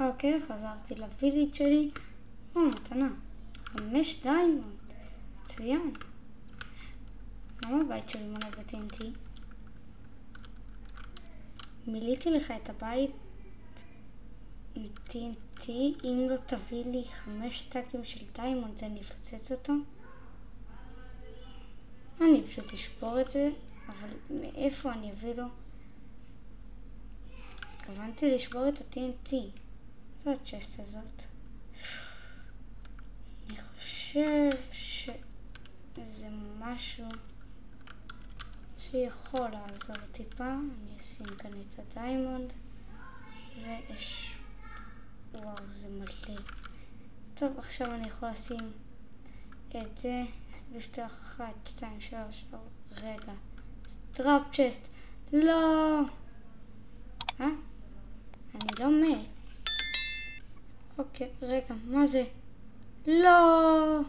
אוקיי, חזרתי לווילית שלי. מתנה. 5 דיימונד. מצוין. למה הבית שלי מלא ב-TNT? מילאתי לך את הבית מ-TNT. אם לא תביא לי 5 סטאקים של דיימונד, אני אפוצץ אותו. אני פשוט אשבור את זה, אבל מאיפה אני אביא לו? התכוונתי לשבור את ה-TNT. זו הצ'סט הזאת. אני חושב שזה משהו שיכול לעזור טיפה. אני אשים כאן את הדיימונד וואו, זה מלא. טוב, עכשיו אני יכול לשים את זה, לפתוח 1, 2, 3, 4, רגע. דראפ צ'סט. לא! אני לא מת. אוקיי, רגע, מה זה? לא!